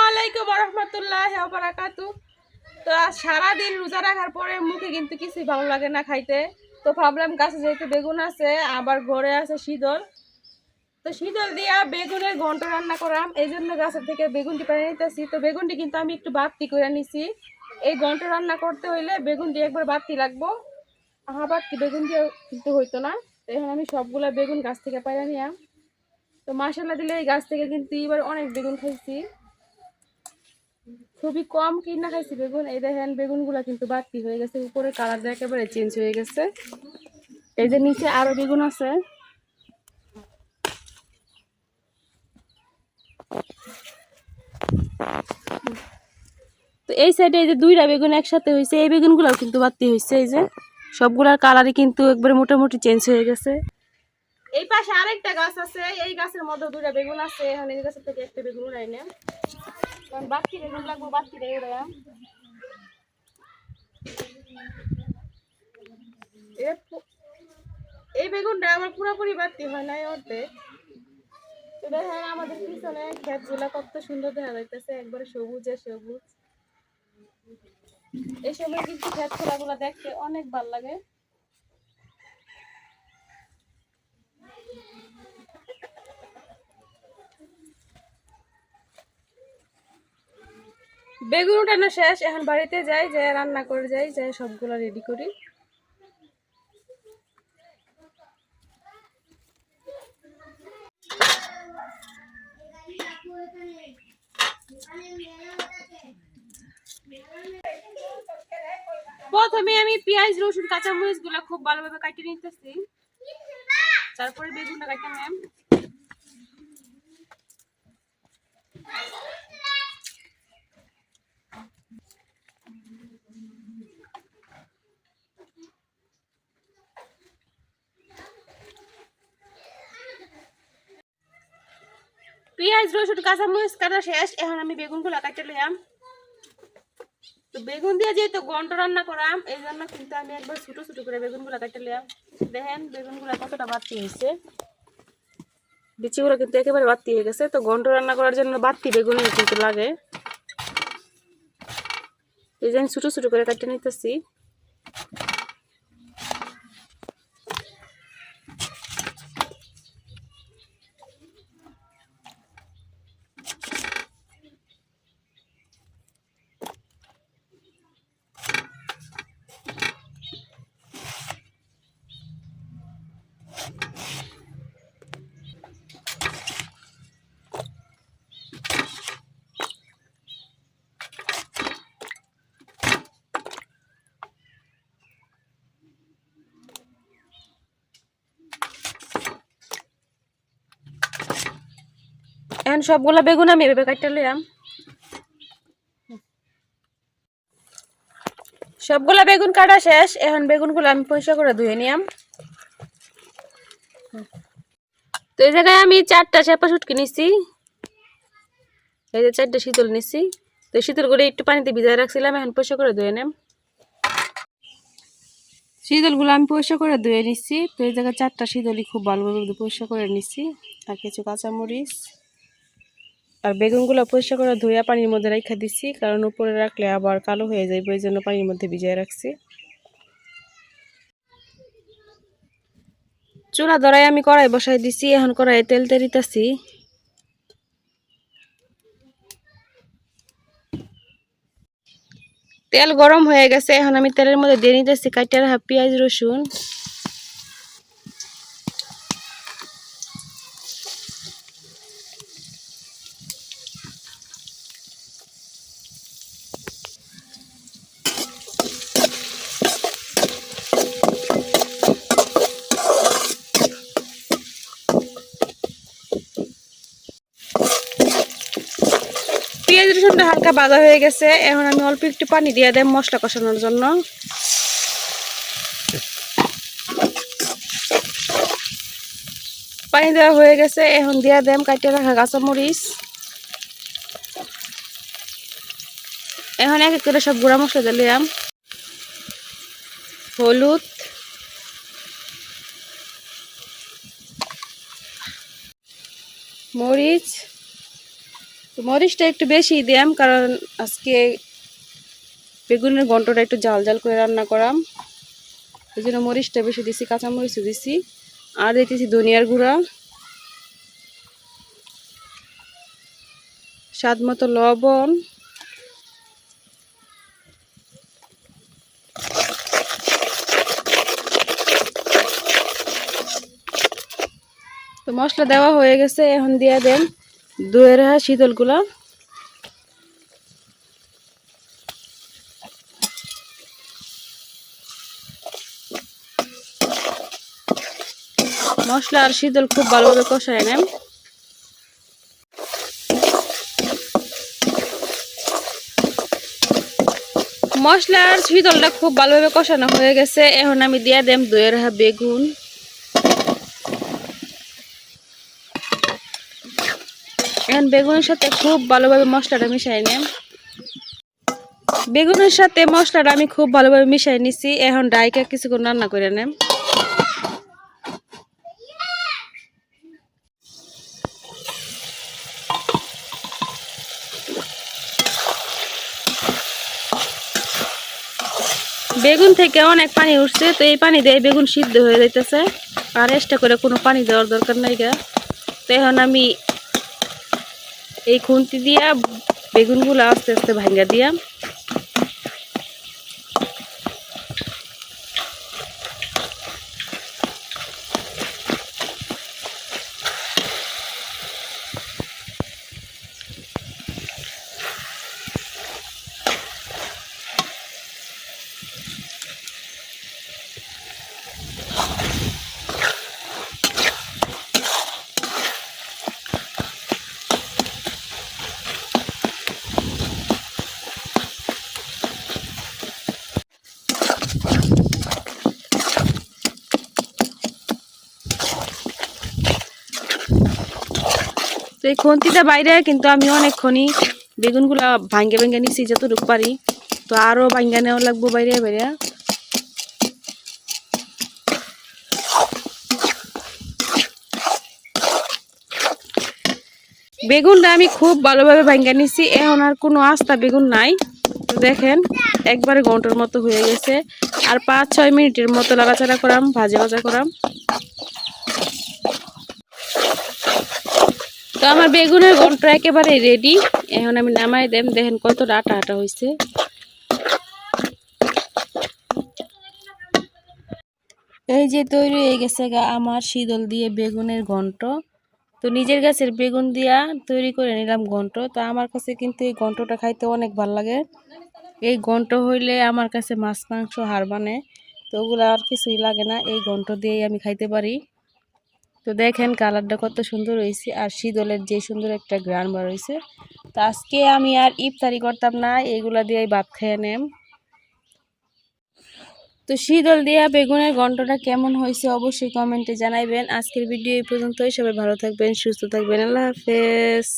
আলাইকুম ওয়া রাহমাতুল্লাহি ওয়া বারাকাতুহু। তো আজ সারা দিন রোজা রাখার পরে মুখে কিন্তু কিছুই ভালো লাগে না খাইতে। তো ভাবলাম গাছে যেহেতু বেগুন আছে, আবার ঘরে আছে শীতল, তো শীতল দিয়া বেগুনের ঘন্ট রান্না করাম। এই জন্য গাছের থেকে বেগুনটি পেরে নিতেছি। তো বেগুনটি কিন্তু আমি একটু বাড়তি করে নিছি। এই ঘন্ট রান্না করতে হইলে বেগুনটি একবার বাড়তি লাগবো, বাড়তি বেগুন দিয়ে কিন্তু হইতো না। তো এখন আমি সবগুলা বেগুন গাছ থেকে পাইরা নিলাম। তো মাশাআল্লাহ দিলে এই গাছ থেকে কিন্তু এবার অনেক বেগুন খাইছি, খুবই কম কিনা খাইছি বেগুন। এই দেখেন বেগুনগুলা কিন্তু বাড়তি হয়ে গেছে, উপরে কালারটা একেবারে চেঞ্জ হয়ে গেছে। এই যে নিচে আরো বেগুন আছে। তো এই সাইডে এই যে দুইটা বেগুন একসাথে হয়েছে, এই বেগুনগুলাও কিন্তু বাড়তি হয়েছে। এই যে সবগুলার কালারই কিন্তু একবারে মোটামুটি চেঞ্জ হয়ে গেছে। এই পাশে আরেকটা গাছ আছে, এই গাছের মধ্যে দুইটা বেগুন আছে। এখন এই গাছের থেকে একটা বেগুন উড়াই না, কারণ বাড়তি বেগুন লাগবো, বাড়তিটাই উড়াই। এই বেগুনটা আমার পুরোপুরি বাড়তি হয় নাই, অর্ধেক। দেখেন আমাদের পিছনে ক্ষেত গুলা কত সুন্দর দেখা যাইতেছে, একবারে সবুজে সবুজ। এই সময় কিন্তু ক্ষেত গুলা দেখতে অনেক ভালো লাগে। বেগুন উঠানো শেষ, এখন বাড়িতে যাই, যে রান্না করে যাই, যে সবগুলা রেডি করি। প্রথমে আমি পেঁয়াজ রসুন কাঁচামরিচ গুলা খুব ভালোভাবে কাটিয়ে নিতেছি, তারপরে বেগুনটা কাটতে ম্যাম। পেঁয়াজ রসুন কাঁচামরিচ কাটা শেষ, এখন আমি বেগুনগুলা কাটতে লইলাম। তো বেগুন দিয়ে যেহেতু ঘন্ট রান্না করাম, এই জন্য কিন্তু আমি একবার ছোট ছোট করে বেগুনগুলা কাটতে লইলাম। দেখেন বেগুনগুলা কতটা বাড়তি হয়েছে, বিচিগুলো কিন্তু একেবারে বাড়তি হয়ে গেছে। তো ঘন্ট রান্না করার জন্য বাড়তি বেগুন কিন্তু লাগে। এই যে আমি ছোট ছোট করে কাটতে নিতেছি। এখন সবগুলা বেগুন আমি এভাবে কাটতে লইলাম। সবগুলা বেগুন কাটা শেষ, এখন বেগুনগুলো আমি পরিষ্কার করে ধুয়ে নিলাম। তো এই জায়গায় আমি 4টা চেপা শুটকি নিছি, এই যে 4টা শীতল নিছি। তো শীতল করে একটু পানিতে ভিজায় রাখছিলাম, এখন পরিষ্কার করে ধুয়ে নিলাম। শীতলগুলো আমি পরিষ্কার করে ধুয়ে নিচ্ছি। তো এই জায়গায় 4টা শীতলই খুব ভালোভাবে পরিষ্কার করে নিচ্ছি, আর কিছু কাঁচামরিচ আর বেগুনগুলো পরিষ্কার করে ধুয়ে পানির মধ্যে রেখে দিচ্ছি, কারণ উপরে রাখলে আবার কালো হয়ে যাবে, ওই জন্য পানির মধ্যে ভিজিয়ে রাখছি। চুলা ধরাই আমি কড়াই বসাই দিছি, এখন কড়াই তেল তেরিতেছি। তেল গরম হয়ে গেছে, এখন আমি তেলের মধ্যে দিয়ে নিতেছি কাইটা রাখা পেঁয়াজ রসুন। পেঁয়াজ রসুনটা হালকা ভাজা হয়ে গেছে, এখন আমি অল্প একটু পানি দিয়ে দেব মশলা কষানোর জন্য। পানি দেওয়া হয়ে গেছে, এখন দিয়ে দেম কাটিয়ে রাখা কাঁচামরিচ। এখন এক এক করে সব গুঁড়া মশলা দিলাম, হলুদ, মরিচ, তো মরিচটা একটু বেশি দিলাম, কারণ আজকে বেগুনের ঘন্টটা একটু জাল জাল করে রান্না করাম, এই জন্য মরিচটা বেশি দিছি, কাঁচামরিচও দিছি। আর দিতেছি ধনিয়ার গুঁড়া, স্বাদ মতো লবণ, তো মশলা দেওয়া হয়ে গেছে। এখন দিয়ে দেন দইয়ের শীতলগুলা। মশলা আর শীতল খুব ভালোভাবে কষায় নেন। মশলা আর শীতলটা খুব ভালোভাবে কষানো হয়ে গেছে। এখন আমি দিয়ে দেম দইয়ের বেগুন। এখন বেগুনের সাথে খুব ভালোভাবে মশলাটা মিশাই নেন। বেগুনের সাথে মশলাটা আমি খুব ভালোভাবে মিশাই নিছি। এখন ডাইকা কিছুক্ষণ রান্না করে নেন। বেগুন থেকে অনেক পানি উঠছে, তো এই পানি দিয়ে বেগুন সিদ্ধ হয়ে যাইতেছে, আর এক্সট্রা করে কোনো পানি দেওয়ার দরকার নাই গা। তো এখন আমি এই খুন্তি দিয়া বেগুনগুলো আস্তে আস্তে ভাঙ্গা দিয়া তো এই খুন্তিটা বাইরে কিন্তু আমি অনেকক্ষণই বেগুনগুলা ভাঙ্গে ভাঙ্গে নিছি যতটুকু পারি, তো আরও ভাঙ্গা নেওয়া লাগবো বাইরে বাইরে। বেগুনটা আমি খুব ভালোভাবে ভাঙ্গা নিছি, এখন আর কোনো আস্তা বেগুন নাই। তো দেখেন একবারে ঘন্টার মতো হয়ে গেছে। আর 5-6 মিনিটের মতো নাড়াচাড়া করাম, ভাজা ভাজা করাম। তো আমার বেগুনের ঘন্ট একেবারে রেডি। এখন আমি নামাই দেম, দেখেন কতটা আটা আটা হয়েছে। এই যে তৈরি হয়ে গেছে গা আমার শীতল দিয়ে বেগুনের ঘন্ট। তো নিজের গাছের বেগুন দিয়া তৈরি করে নিলাম ঘন্ট। তো আমার কাছে কিন্তু এই ঘন্টটা খাইতে অনেক ভালো লাগে। এই ঘন্ট হইলে আমার কাছে মাছ মাংস হার বানে, তো ওগুলো আর কিছুই লাগে না, এই ঘন্ট দিয়েই আমি খাইতে পারি। তো দেখেন কালারটা কত সুন্দর হয়েছে, আর শীতলের যে সুন্দর একটা গ্রান বার হয়েছে। তো আজকে আমি আর ইফতারি করতাম না, এগুলা দিয়েই ভাত খেয়ে নেম। তো শীতল দিয়া বেগুনের ঘন্টটা কেমন হয়েছে অবশ্যই কমেন্টে জানাইবেন। আজকের ভিডিও এই পর্যন্তই। সবাই ভালো থাকবেন, সুস্থ থাকবেন। আল্লাহ হাফেজ।